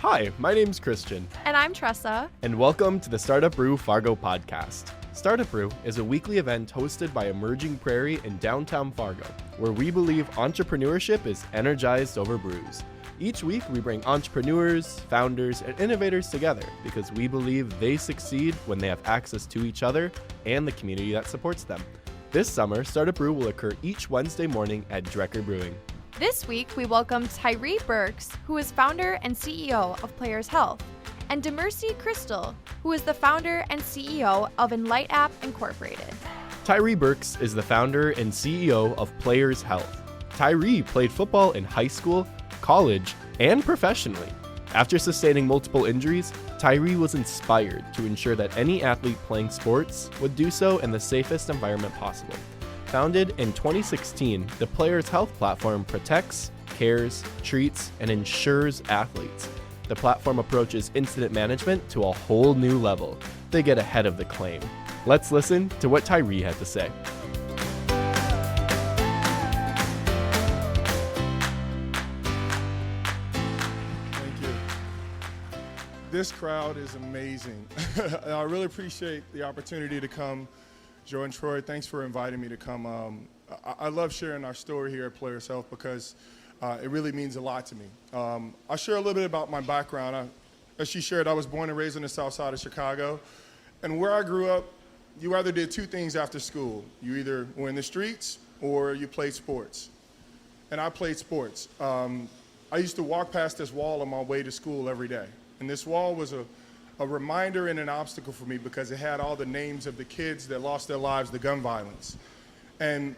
Hi, my name's Christian. And I'm Tressa. And welcome to the StartupBREW Fargo podcast. StartupBREW is a weekly event hosted by Emerging Prairie in downtown Fargo, where we believe entrepreneurship is energized over brews. Each week, we bring entrepreneurs, founders, and innovators together because we believe they succeed when they have access to each other and the community that supports them. This summer, StartupBREW will occur each Wednesday morning at Dieumerci Brewing. This week, we welcome Tyrre Burks, who is founder and CEO of Players Health, and Dieumerci Christel, who is the founder and CEO of Enlightapp Inc. Tyrre Burks is the founder and CEO of Players Health. Tyrre played football in high school, college, and professionally. After sustaining multiple injuries, Tyrre was inspired to ensure that any athlete playing sports would do so in the safest environment possible. Founded in 2016, the Players Health platform protects, cares, treats, and insures athletes. The platform approaches incident management to a whole new level. They get ahead of the claim. Let's listen to what Tyrre had to say. Thank you. This crowd is amazing. I really appreciate the opportunity to come. Joe and Troy, thanks for inviting me to come. I love sharing our story here at Players Health because it really means a lot to me. I'll share a little bit about my background. As she shared, I was born and raised on the south side of Chicago. And where I grew up, you either did two things after school. You either were in the streets or you played sports. And I played sports. I used to walk past this wall on my way to school every day. And this wall was a reminder and an obstacle for me because it had all the names of the kids that lost their lives to gun violence. And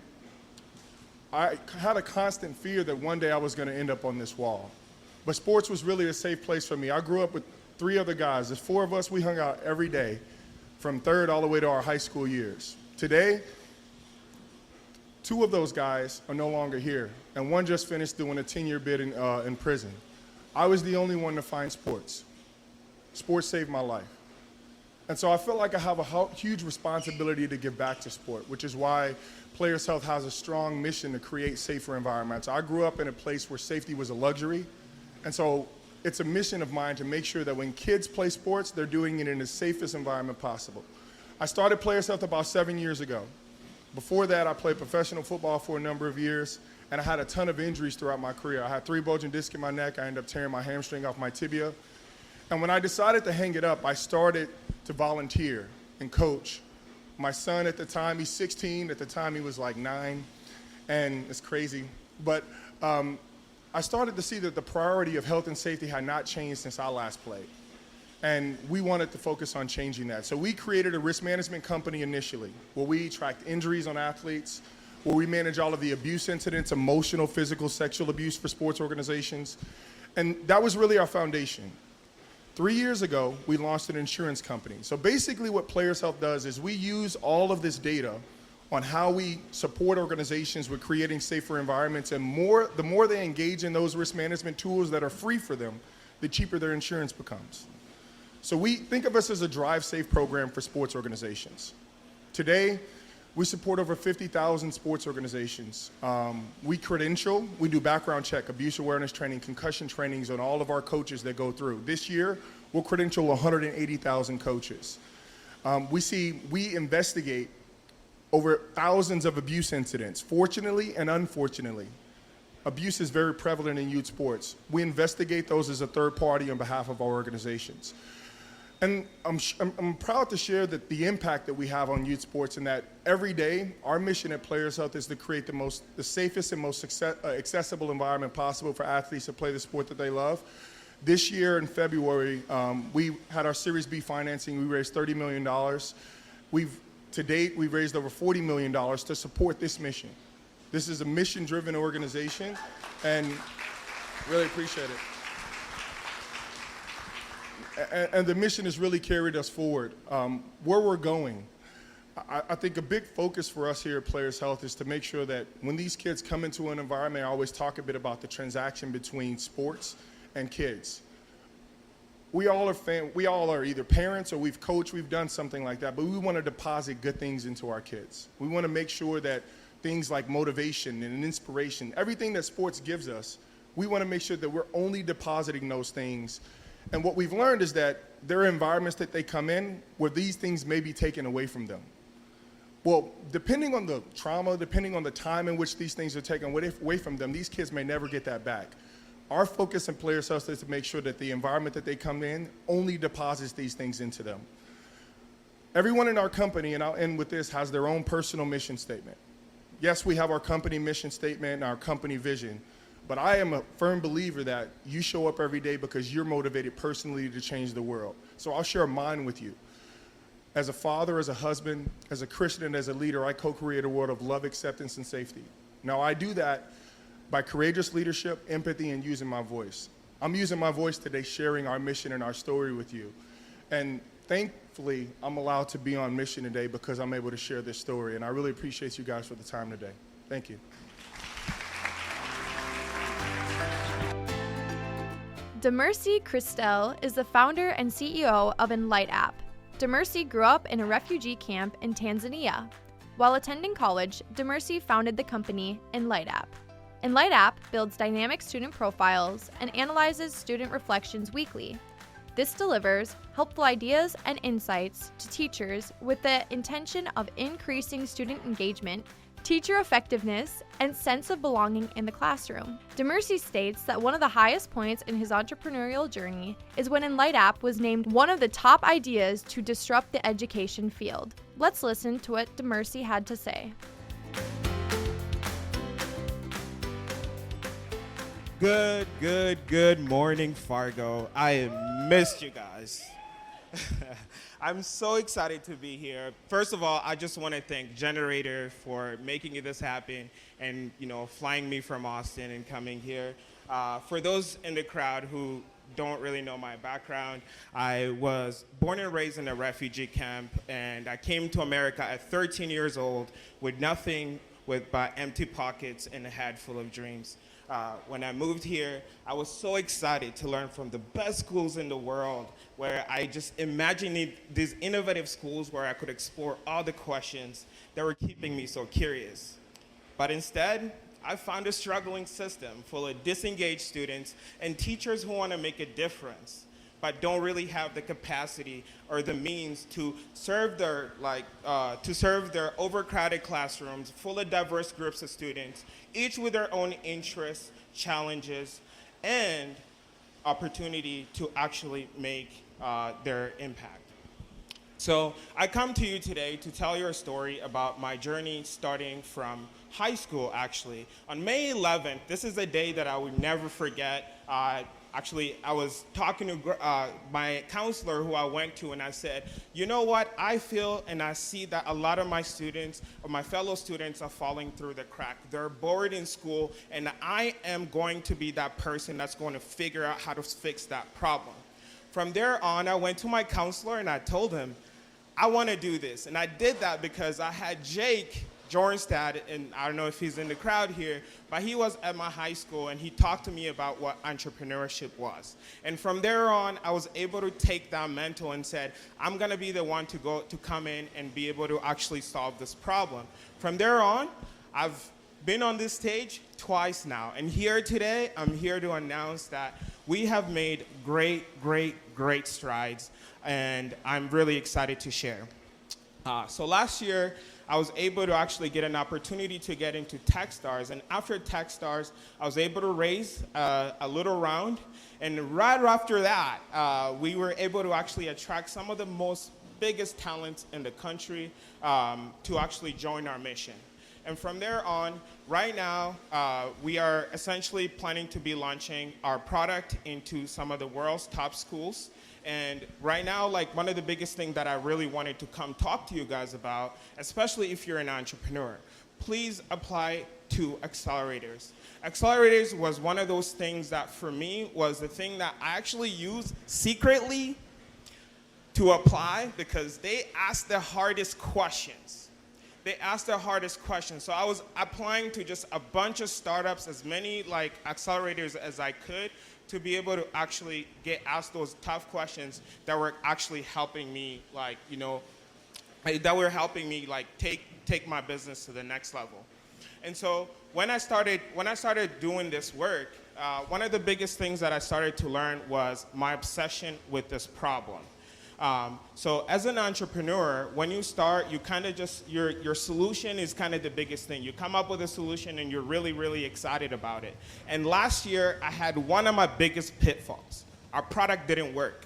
I had a constant fear that one day I was going to end up on this wall. But sports was really a safe place for me. I grew up with three other guys. There's four of us. We hung out every day from third all the way to our high school years. Today, two of those guys are no longer here, and one just finished doing a 10-year bid in prison. I was the only one to find sports. Sports saved my life. And so I feel like I have a huge responsibility to give back to sport, which is why Players Health has a strong mission to create safer environments. I grew up in a place where safety was a luxury, and so it's a mission of mine to make sure that when kids play sports, they're doing it in the safest environment possible. I started Players Health about 7 years ago. Before that, I played professional football for a number of years, and I had a ton of injuries throughout my career. I had 3 bulging discs in my neck. I ended up tearing my hamstring off my tibia. And when I decided to hang it up, I started to volunteer and coach. My son at the time, he's 16. At the time, he was like 9, and it's crazy. But I started to see that the priority of health and safety had not changed since I last played. And we wanted to focus on changing that. So we created a risk management company initially, where we tracked injuries on athletes, where we manage all of the abuse incidents, emotional, physical, sexual abuse for sports organizations. And that was really our foundation. 3 years ago, we launched an insurance company. So basically what Players Health does is we use all of this data on how we support organizations with creating safer environments, and the more they engage in those risk management tools that are free for them, the cheaper their insurance becomes. So we think of us as a Drive Safe program for sports organizations. Today, we support over 50,000 sports organizations. We credential, we do background check, abuse awareness training, concussion trainings on all of our coaches that go through. This year, we'll credential 180,000 coaches. We investigate over thousands of abuse incidents, fortunately and unfortunately. Abuse is very prevalent in youth sports. We investigate those as a third party on behalf of our organizations. And I'm proud to share that the impact that we have on youth sports, and that every day our mission at Players Health is to create the safest and most accessible environment possible for athletes to play the sport that they love. This year in February, we had our Series B financing. We raised $30 million. To date, we've raised over $40 million to support this mission. This is a mission-driven organization, and really appreciate it. And the mission has really carried us forward. Where we're going, I think a big focus for us here at Players Health is to make sure that when these kids come into an environment, I always talk a bit about the transaction between sports and kids. We all are either parents or we've coached, we've done something like that, but we want to deposit good things into our kids. We want to make sure that things like motivation and inspiration, everything that sports gives us, we want to make sure that we're only depositing those things And what we've learned is that there are environments that they come in where these things may be taken away from them. Well, depending on the trauma, depending on the time in which these things are taken away from them, these kids may never get that back. Our focus in Players Health is to make sure that the environment that they come in only deposits these things into them. Everyone in our company, and I'll end with this, has their own personal mission statement. Yes, we have our company mission statement and our company vision, but I am a firm believer that you show up every day because you're motivated personally to change the world. So I'll share mine with you. As a father, as a husband, as a Christian, and as a leader, I co-create a world of love, acceptance, and safety. Now, I do that by courageous leadership, empathy, and using my voice. I'm using my voice today, sharing our mission and our story with you. And thankfully, I'm allowed to be on mission today because I'm able to share this story. And I really appreciate you guys for the time today. Thank you. Dieumerci Christel is the founder and CEO of Enlightapp. Dieumerci grew up in a refugee camp in Tanzania. While attending college, Dieumerci founded the company Enlightapp. Enlightapp builds dynamic student profiles and analyzes student reflections weekly. This delivers helpful ideas and insights to teachers with the intention of increasing student engagement, teacher effectiveness, and sense of belonging in the classroom. Dieumerci states that one of the highest points in his entrepreneurial journey is when Enlightapp was named one of the top ideas to disrupt the education field. Let's listen to what Dieumerci had to say. Good morning, Fargo. I missed you guys. I'm so excited to be here. First of all, I just want to thank Gener8tor for making this happen and, flying me from Austin and coming here. For those in the crowd who don't really know my background, I was born and raised in a refugee camp, and I came to America at 13 years old with nothing but empty pockets and a head full of dreams. When I moved here, I was so excited to learn from the best schools in the world, where I just imagined these innovative schools where I could explore all the questions that were keeping me so curious. But instead, I found a struggling system full of disengaged students and teachers who want to make a difference, but don't really have the capacity or the means to serve their overcrowded classrooms full of diverse groups of students, each with their own interests, challenges, and opportunity to actually make their impact. So I come to you today to tell you a story about my journey starting from high school, actually. On May 11th, this is a day that I would never forget. Actually, I was talking to my counselor who I went to, and I said, you know what, I feel and I see that a lot of my students, or my fellow students, are falling through the crack. They're bored in school, and I am going to be that person that's going to figure out how to fix that problem. From there on, I went to my counselor and I told him, I want to do this. And I did that because I had Jake Jornstad, and I don't know if he's in the crowd here, but he was at my high school and he talked to me about what entrepreneurship was. And from there on, I was able to take that mantle and said, I'm gonna be the one to come in and be able to actually solve this problem. From there on, I've been on this stage twice now, and here today, I'm here to announce that we have made great strides, and I'm really excited to share. So last year, I was able to actually get an opportunity to get into Techstars, and after Techstars, I was able to raise a little round, and right after that, we were able to actually attract some of the most biggest talents in the country to actually join our mission. And from there on, right now, we are essentially planning to be launching our product into some of the world's top schools. And right now, one of the biggest things that I really wanted to come talk to you guys about, especially if you're an entrepreneur, please apply to accelerators. Accelerators was one of those things that for me was the thing that I actually used secretly to apply because they asked the hardest questions. So I was applying to just a bunch of startups, as many accelerators as I could, to be able to actually get asked those tough questions that were actually helping me, take my business to the next level. And so when I started doing this work, one of the biggest things that I started to learn was my obsession with this problem. So as an entrepreneur, when you start, you kind of just, your solution is kind of the biggest thing. You come up with a solution and you're really, really excited about it. And last year, I had one of my biggest pitfalls. Our product didn't work.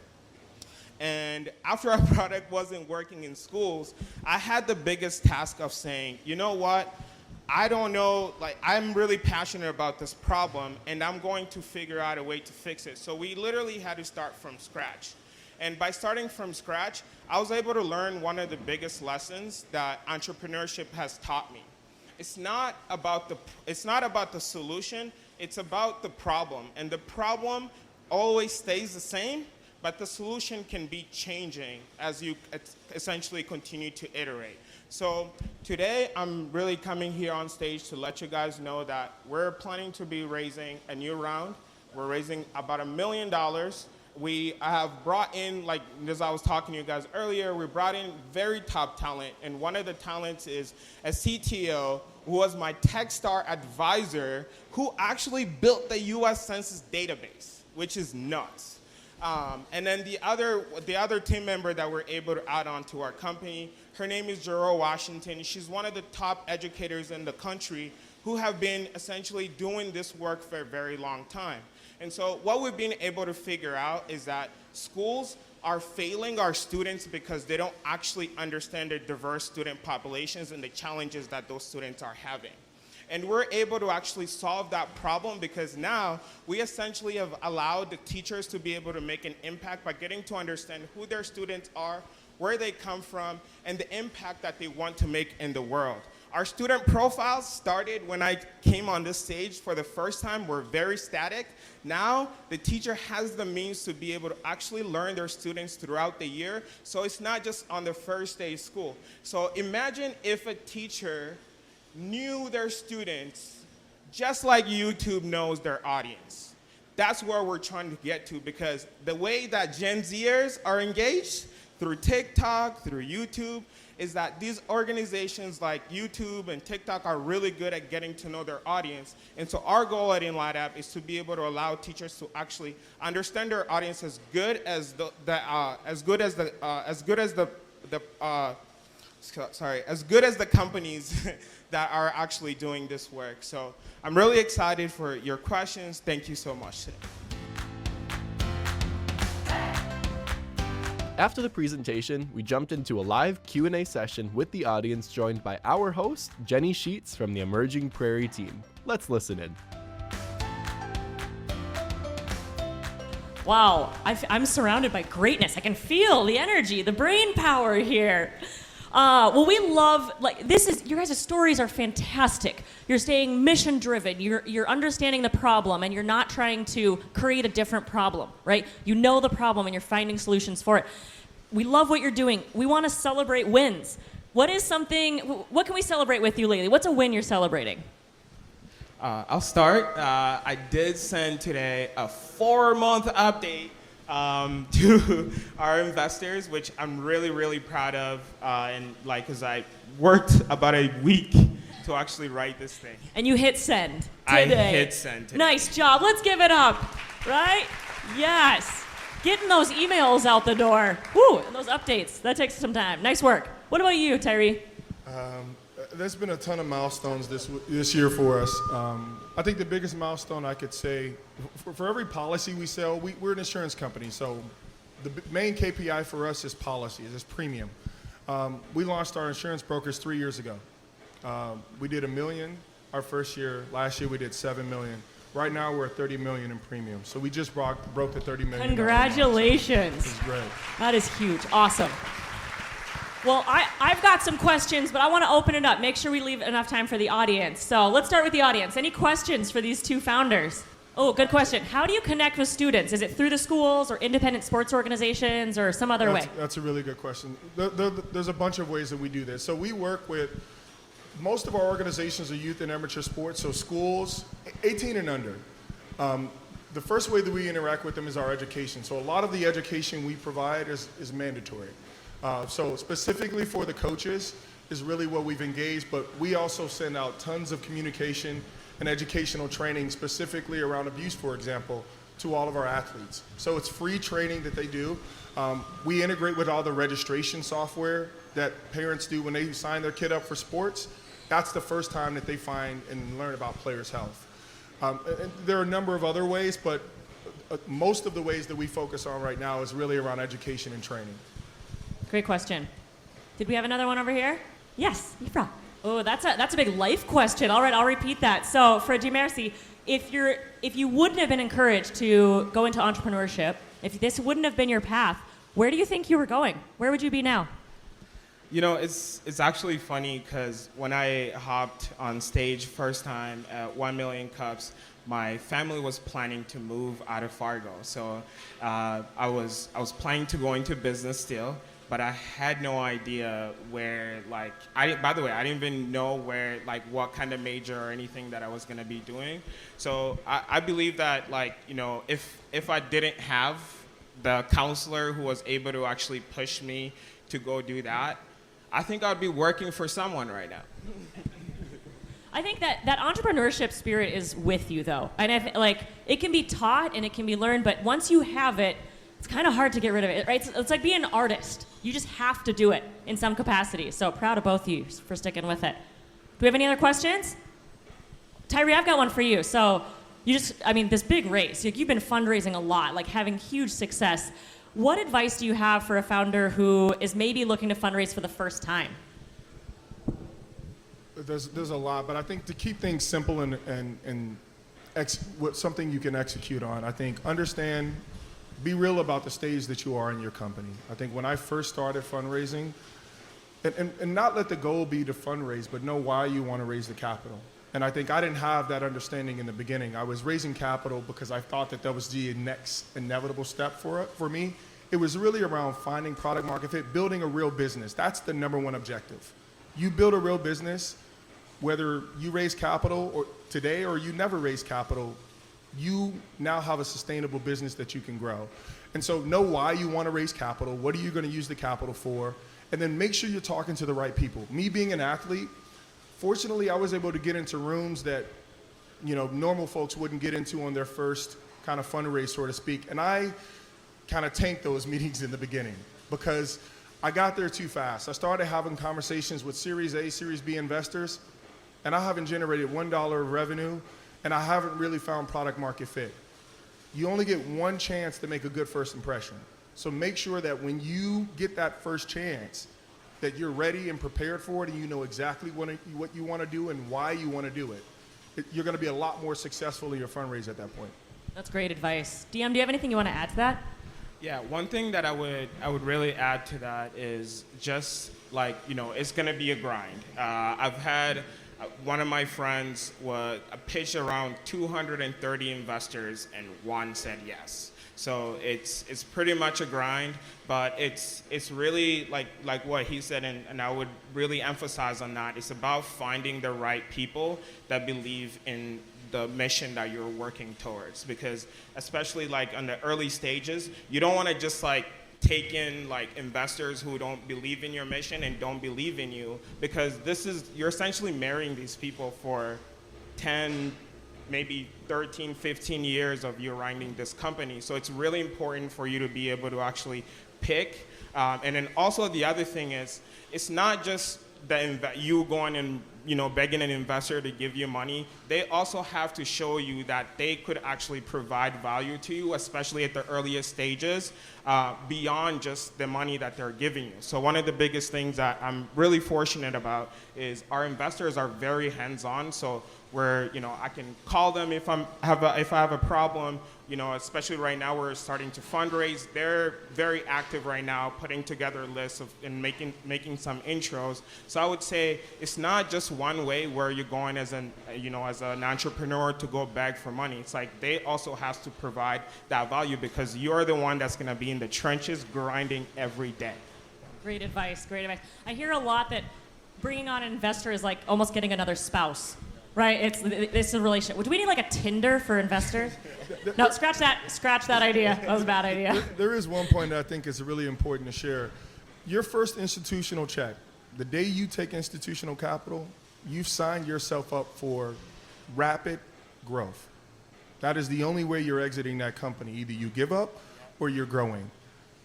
And after our product wasn't working in schools, I had the biggest task of saying, you know what? I don't know, like, I'm really passionate about this problem, and I'm going to figure out a way to fix it. So we literally had to start from scratch. And by starting from scratch, I was able to learn one of the biggest lessons that entrepreneurship has taught me. It's not about the solution, it's about the problem. And the problem always stays the same, but the solution can be changing as you essentially continue to iterate. So today, I'm really coming here on stage to let you guys know that we're planning to be raising a new round. We're raising about $1 million. We have brought in, like as I was talking to you guys earlier, we brought in very top talent. And one of the talents is a CTO who was my Techstar advisor who actually built the US Census database, which is nuts. And then the other team member that we're able to add on to our company, her name is Gener8tor Washington. She's one of the top educators in the country who have been essentially doing this work for a very long time. And so what we've been able to figure out is that schools are failing our students because they don't actually understand the diverse student populations and the challenges that those students are having. And we're able to actually solve that problem because now we essentially have allowed the teachers to be able to make an impact by getting to understand who their students are, where they come from, and the impact that they want to make in the world. Our student profiles started when I came on this stage for the first time, were very static. Now, the teacher has the means to be able to actually learn their students throughout the year, so it's not just on the first day of school. So imagine if a teacher knew their students just like YouTube knows their audience. That's where we're trying to get to, because the way that Gen Zers are engaged through TikTok, through YouTube, is that these organizations like YouTube and TikTok are really good at getting to know their audience. And so our goal at Enlightapp is to be able to allow teachers to actually understand their audience as good as the companies that are actually doing this work. So I'm really excited for your questions. Thank you so much today. After the presentation, we jumped into a live Q&A session with the audience joined by our host, Jenny Sheets from the Emerging Prairie team. Let's listen in. Wow, I'm surrounded by greatness. I can feel the energy, the brain power here. Well, we love, your guys' stories are fantastic. You're staying mission driven, you're understanding the problem, and you're not trying to create a different problem, right? You know the problem and you're finding solutions for it. We love what you're doing. We want to celebrate wins. What can we celebrate with you lately? What's a win you're celebrating? I'll start. I did send today a 4-month update to our investors, which I'm really, really proud of, because I worked about a week to actually write this thing. And you hit send today. I hit send today. Nice job. Let's give it up, right? Yes. Getting those emails out the door. Woo, and those updates. That takes some time. Nice work. What about you, Tyrre? There's been a ton of milestones this year for us. I think the biggest milestone I could say, for every policy we sell, we're an insurance company, so the main KPI for us is policy, is premium. We launched our insurance brokers 3 years ago. We did $1 million our first year. Last year we did $7 million. Right now we're at $30 million in premium. So we just broke the $30 million. Congratulations. This is great. That is huge. Awesome. Well, I've got some questions, but I want to open it up. Make sure we leave enough time for the audience. So let's start with the audience. Any questions for these two founders? Oh, good question. How do you connect with students? Is it through the schools or independent sports organizations or some other way? That's a really good question. There's a bunch of ways that we do this. So we work with, most of our organizations are youth and amateur sports, so schools, 18 and under. The first way that we interact with them is our education. So a lot of the education we provide is mandatory. So specifically for the coaches, is really what we've engaged, but we also send out tons of communication and educational training specifically around abuse, for example, to all of our athletes. So it's free training that they do. We integrate with all the registration software that parents do when they sign their kid up for sports. That's the first time that they find and learn about players' health. And there are a number of other ways, but most of the ways that we focus on right now is really around education and training. Great question. Did we have another one over here? Yes, Ifra. Oh, that's a big life question. All right, I'll repeat that. So for Dieumerci, if you wouldn't have been encouraged to go into entrepreneurship, if this wouldn't have been your path, where do you think you were going? Where would you be now? You know, it's actually funny because when I hopped on stage first time at 1 Million Cups, my family was planning to move out of Fargo. So I was planning to go into business still, but I had no idea where, like, by the way, I didn't even know where, like, what kind of major or anything that I was going to be doing. So I believe that, like, you know, if I didn't have the counselor who was able to actually push me to go do that, I think I'd be working for someone right now. I think that entrepreneurship spirit is with you, though. And like, it can be taught and it can be learned, but once you have it, it's kind of hard to get rid of it, right? It's like being an artist. You just have to do it in some capacity. So proud of both of you for sticking with it. Do we have any other questions? Tyrre, I've got one for you. So this big race, you've been fundraising a lot, like having huge success. What advice do you have for a founder who is maybe looking to fundraise for the first time? There's a lot, but I think to keep things simple and something you can execute on, I think understand, be real about the stage that you are in your company. I think when I first started fundraising, and not let the goal be to fundraise, but know why you want to raise the capital. And I think I didn't have that understanding in the beginning. I was raising capital because I thought that was the next inevitable step for me. It was really around finding product market fit, building a real business. That's the number one objective. You build a real business, whether you raise capital today or you never raise capital, you now have a sustainable business that you can grow. And so know why you want to raise capital, what are you going to use the capital for, and then make sure you're talking to the right people. Me being an athlete, fortunately, I was able to get into rooms that, you know, normal folks wouldn't get into on their first kind of fundraise, so to speak. And I kind of tanked those meetings in the beginning because I got there too fast. I started having conversations with Series A, Series B investors, and I haven't generated $1 of revenue, and I haven't really found product market fit. You only get one chance to make a good first impression. So make sure that when you get that first chance, that you're ready and prepared for it and you know exactly what you want to do and why you want to do it. You're going to be a lot more successful in your fundraise at that point. That's great advice. DM, do you have anything you want to add to that? Yeah, one thing that I would really add to that is just, like, you know, it's going to be a grind. I've had one of my friends pitched around 230 investors and one said yes. So it's pretty much a grind, but it's really like what he said, and I would really emphasize on that. It's about finding the right people that believe in the mission that you're working towards, because especially like on the early stages, you don't want to just like take in like investors who don't believe in your mission and don't believe in you, because you're essentially marrying these people for 10, maybe 13, 15 years of you running this company. So it's really important for you to be able to actually pick. And then also the other thing is, it's not just you going and, you know, begging an investor to give you money. They also have to show you that they could actually provide value to you, especially at the earliest stages, beyond just the money that they're giving you. So one of the biggest things that I'm really fortunate about is our investors are very hands-on. So where, you know, I can call them if I have a problem, you know, especially right now we're starting to fundraise. They're very active right now, putting together lists and making some intros. So I would say it's not just one way where you're going as an entrepreneur to go beg for money. It's like they also have to provide that value, because you're the one that's going to be in the trenches grinding every day. Great advice, great advice. I hear a lot that bringing on an investor is like almost getting another spouse. Right, it's a relationship. Do we need like a Tinder for investors? No, scratch that idea. That was a bad idea. There is one point that I think is really important to share. Your first institutional check, The day you take institutional capital, you've signed yourself up for rapid growth. That is the only way you're exiting that company. Either you give up or you're growing.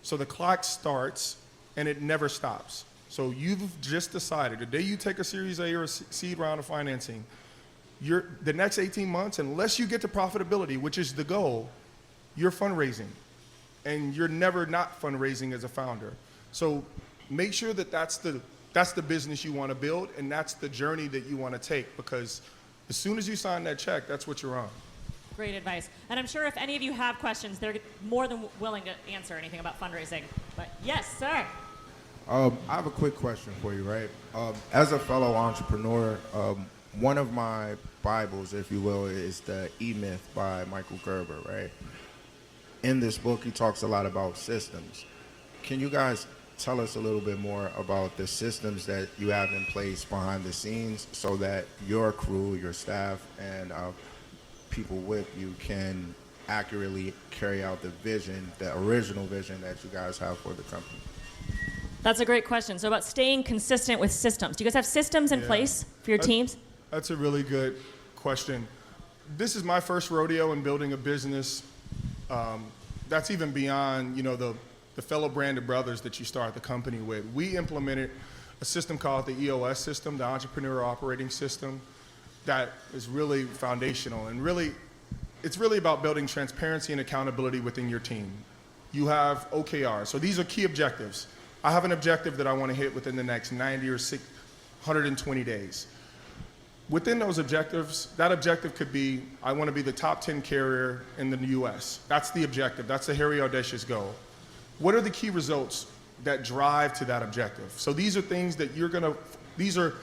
So the clock starts and it never stops. So you've just decided the day you take a Series A or a seed round of financing, the next 18 months, unless you get to profitability, which is the goal, you're fundraising. And you're never not fundraising as a founder. So make sure that that's the business you want to build, and that's the journey that you want to take, because as soon as you sign that check, that's what you're on. Great advice. And I'm sure if any of you have questions, they're more than willing to answer anything about fundraising. But yes, sir. I have a quick question for you, right? As a fellow entrepreneur, one of my Bibles, if you will, is the E-Myth by Michael Gerber, right? In this book, he talks a lot about systems. Can you guys tell us a little bit more about the systems that you have in place behind the scenes so that your crew, your staff, and people with you can accurately carry out the vision, the original vision that you guys have for the company? That's a great question. So about staying consistent with systems. Do you guys have systems in place for your teams? That's a really good question. This is my first rodeo in building a business that's even beyond, the fellow branded brothers that you start the company with. We implemented a system called the EOS system, the Entrepreneur Operating System, that is really foundational. And really, it's really about building transparency and accountability within your team. You have OKRs. So these are key objectives. I have an objective that I want to hit within the next 90 or 120 days. Within those objectives, that objective could be, I want to be the top 10 carrier in the US. That's the objective. That's the hairy, audacious goal. What are the key results that drive to that objective? So these are things that these are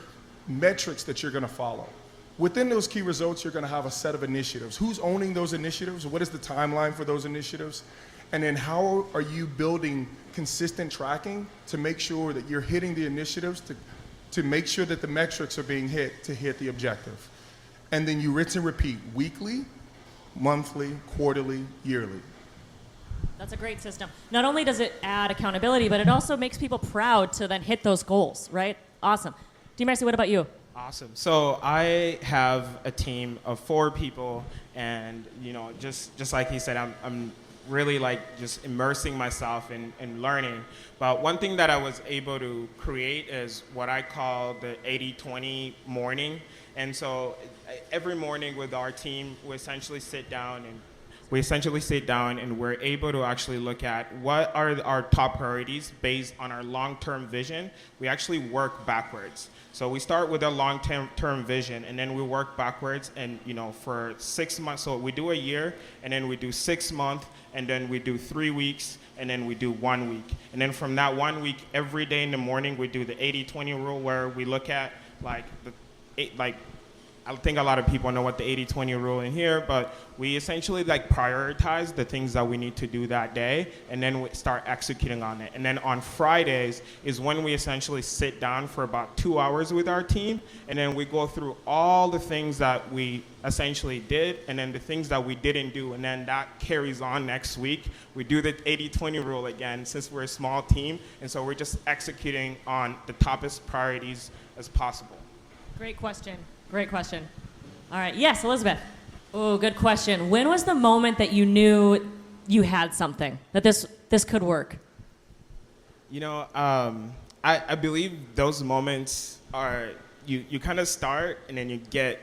metrics that you're going to follow. Within those key results, you're going to have a set of initiatives. Who's owning those initiatives? What is the timeline for those initiatives? And then how are you building consistent tracking to make sure that you're hitting the initiatives to make sure that the metrics are being hit to hit the objective? And then you rinse and repeat weekly, monthly, quarterly, yearly. That's a great system. Not only does it add accountability, but it also makes people proud to then hit those goals, right? Awesome. Dieumerci, what about you? Awesome. So I have a team of 4 people, and just like he said, I'm really just immersing myself in learning. But one thing that I was able to create is what I call the 80-20 morning. And so every morning with our team, we essentially sit down and we're able to actually look at what are our top priorities based on our long-term vision. We actually work backwards. So we start with a long-term vision, and then we work backwards, and for 6 months. So we do a year, and then we do 6 months, and then we do 3 weeks, and then we do 1 week. And then from that 1 week, every day in the morning, we do the 80-20 rule, where we look at I think a lot of people know what the 80-20 rule in here, but we essentially prioritize the things that we need to do that day, and then we start executing on it. And then on Fridays is when we essentially sit down for about 2 hours with our team, and then we go through all the things that we essentially did, and then the things that we didn't do, and then that carries on next week. We do the 80-20 rule again, since we're a small team, and so we're just executing on the toppest priorities as possible. Great question. Great question. All right. Yes, Elizabeth. Oh, good question. When was the moment that you knew you had something, that this could work? I believe those moments are, you kind of start, and then you get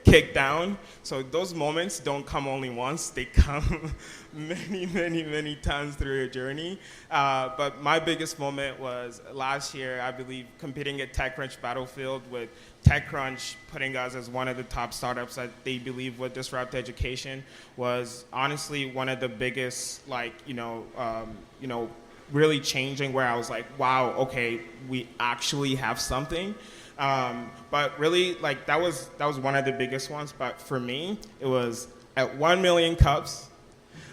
kicked down. So those moments don't come only once, they come many times through your journey. But my biggest moment was last year, I believe, competing at TechCrunch Battlefield, with TechCrunch putting us as one of the top startups that they believe would disrupt education, was honestly one of the biggest, really changing, where I was like, wow, okay, we actually have something. But really, that was one of the biggest ones. But for me, it was at 1 million cups,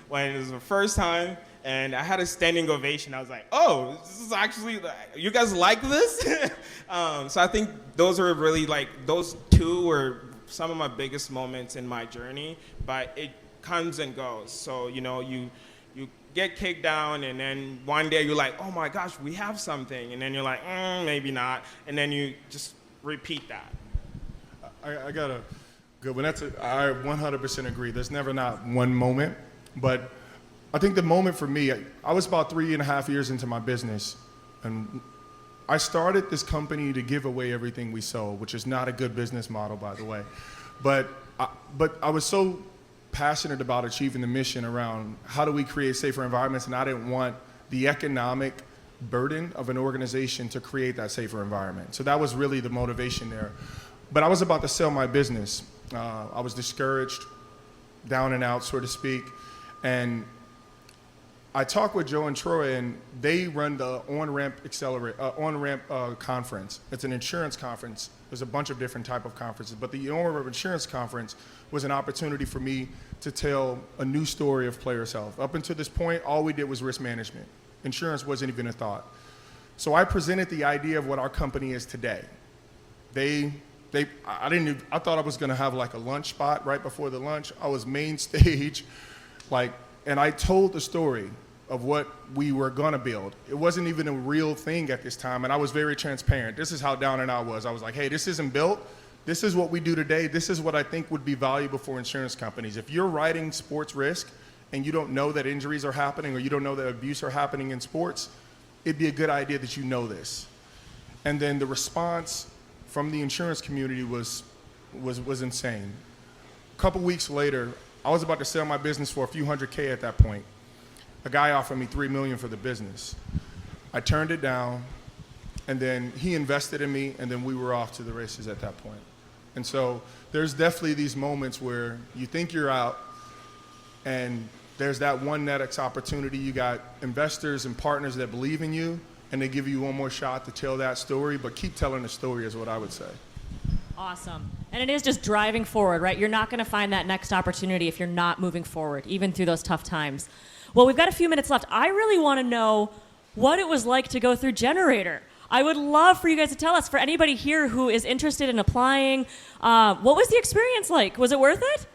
when it was the first time, and I had a standing ovation. I was like, oh, this is actually, you guys like this? So I think those are really, those 2 were some of my biggest moments in my journey, but it comes and goes. So, you get kicked down, and then one day you're like, oh my gosh, we have something, and then you're like, maybe not, and then you just repeat that. I got a good one. I 100% agree. There's never not one moment, but I think the moment for me, I was about 3.5 years into my business, and I started this company to give away everything we sold, which is not a good business model, by the way. But I was so passionate about achieving the mission around how do we create safer environments, and I didn't want the economic burden of an organization to create that safer environment. So that was really the motivation there. But I was about to sell my business. I was discouraged, down and out, so to speak. And I talked with Joe and Troy, and they run the On-Ramp conference. It's an insurance conference. There's a bunch of different type of conferences, but the On-Ramp Insurance Conference was an opportunity for me to tell a new story of Players Health. Up until this point, all we did was risk management. Insurance wasn't even a thought. So I presented the idea of what our company is today. I thought I was gonna have like a lunch spot right before the lunch. I was main stage, and I told the story of what we were gonna build. It wasn't even a real thing at this time, and I was very transparent. This is how down and out I was. I was like, hey, this isn't built. This is what we do today. This is what I think would be valuable for insurance companies. If you're writing sports risk and you don't know that injuries are happening or you don't know that abuse are happening in sports, it'd be a good idea that you know this. And then the response from the insurance community was insane. A couple weeks later, I was about to sell my business for a few $100K at that point. A guy offered me $3 million for the business. I turned it down, and then he invested in me, and then we were off to the races at that point. And so there's definitely these moments where you think you're out, and there's that one next opportunity. You got investors and partners that believe in you, and they give you one more shot to tell that story, but keep telling the story is what I would say. Awesome. And it is just driving forward, right? You're not going to find that next opportunity if you're not moving forward, even through those tough times. Well, we've got a few minutes left. I really want to know what it was like to go through Gener8tor. I would love for you guys to tell us, for anybody here who is interested in applying, what was the experience like? Was it worth it?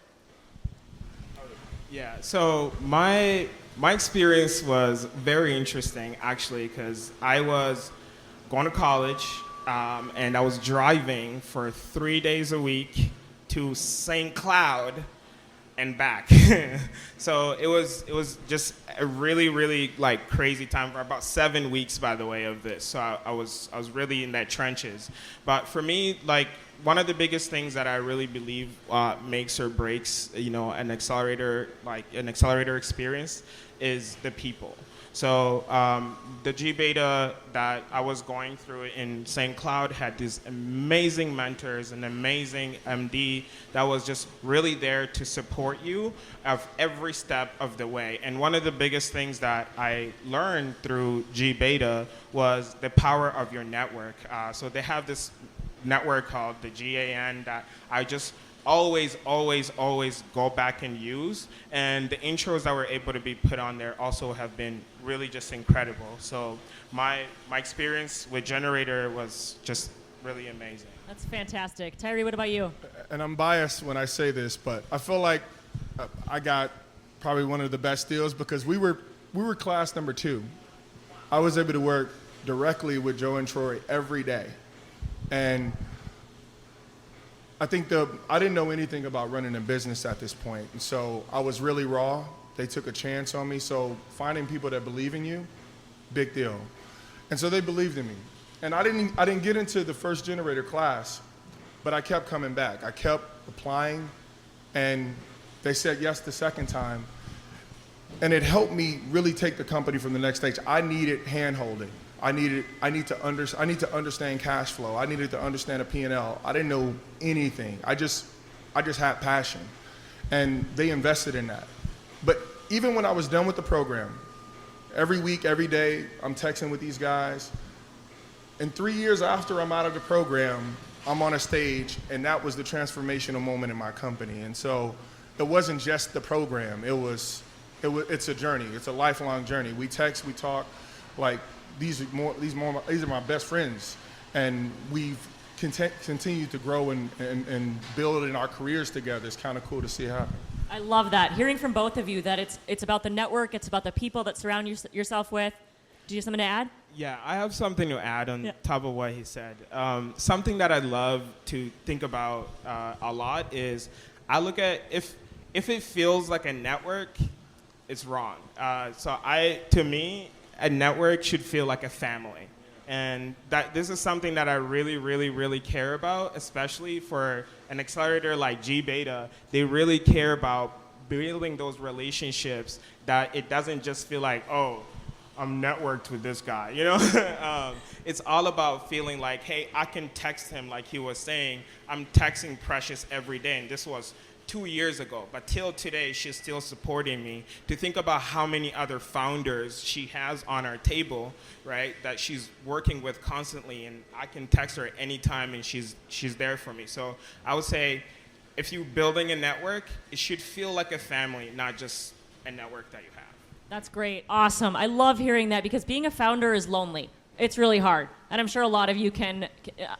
Yeah, so my experience was very interesting, actually, because I was going to college, and I was driving for 3 days a week to St. Cloud and back. So it was just a really, really like crazy time for about 7 weeks, by the way, of this. So I was really in that trenches. But for me, like, one of the biggest things that I really believe makes or breaks, an accelerator experience is the people. So the G Beta that I was going through in St. Cloud had these amazing mentors, an amazing MD that was just really there to support you of every step of the way. And one of the biggest things that I learned through G Beta was the power of your network. So they have this network called the GAN that I just always go back and use, and the intros that were able to be put on there also have been really just incredible. So my experience with Gener8tor was just really amazing. That's fantastic. Tyrre, what about you? And I'm biased when I say this, but I feel like I got probably one of the best deals because we were class number 2. I was able to work directly with Joe and Troy every day, and I think I didn't know anything about running a business at this point, and so I was really raw. They took a chance on me, so finding people that believe in you, big deal. And so they believed in me. And I didn't get into the first Gener8tor class, but I kept coming back. I kept applying, and they said yes the second time. And it helped me really take the company from the next stage. I needed hand-holding. I need to understand cash flow. I needed to understand a P&L. I didn't know anything. I just had passion, and they invested in that. But even when I was done with the program, every week, every day, I'm texting with these guys. And 3 years after I'm out of the program, I'm on a stage, and that was the transformational moment in my company. And so it wasn't just the program. It's a journey. It's a lifelong journey. We text, we talk, like. These are my best friends, and we've continued to grow and build in our careers together. It's kind of cool to see it happen. I love that. Hearing from both of you that it's about the network, it's about the people that surround yourself with. Do you have something to add? Yeah, I have something to add on top of what he said. Something that I love to think about a lot is I look at if it feels like a network, it's wrong. To me, a network should feel like a family. And this is something that I really, really, really care about, especially for an accelerator like G-Beta. They really care about building those relationships that it doesn't just feel like, oh, I'm networked with this guy, you know? It's all about feeling like, hey, I can text him like he was saying. I'm texting Precious every day, and this was 2 years ago, but till today, she's still supporting me. To think about how many other founders she has on our table, right, that she's working with constantly, and I can text her anytime, and she's there for me. So I would say, if you're building a network, it should feel like a family, not just a network that you have. That's great. Awesome. I love hearing that because being a founder is lonely. It's really hard. And I'm sure a lot of you can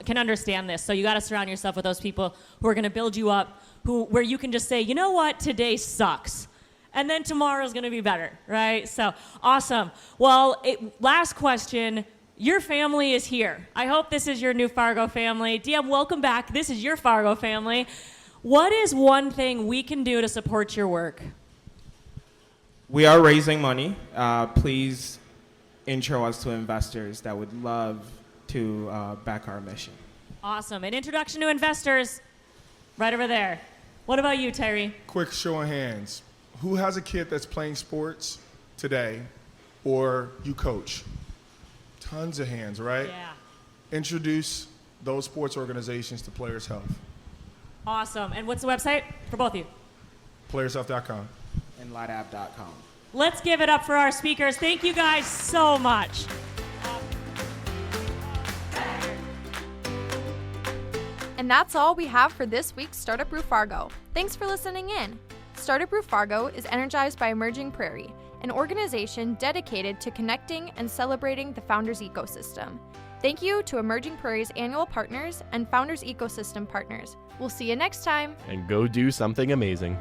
understand this. So you got to surround yourself with those people who are going to build you up, where you can just say, you know what, today sucks. And then tomorrow's going to be better, right? So awesome. Well, last question. Your family is here. I hope this is your new Fargo family. DM, welcome back. This is your Fargo family. What is one thing we can do to support your work? We are raising money. Please intro us to investors that would love to back our mission. Awesome. An introduction to investors right over there. What about you, Tyrre? Quick show of hands. Who has a kid that's playing sports today or you coach? Tons of hands, right? Yeah. Introduce those sports organizations to Players Health. Awesome. And what's the website for both of you? PlayersHealth.com. Enlightapp.com. Let's give it up for our speakers. Thank you guys so much. And that's all we have for this week's StartupBREW Fargo. Thanks for listening in. StartupBREW Fargo is energized by Emerging Prairie, an organization dedicated to connecting and celebrating the founders ecosystem. Thank you to Emerging Prairie's annual partners and founders ecosystem partners. We'll see you next time. And go do something amazing.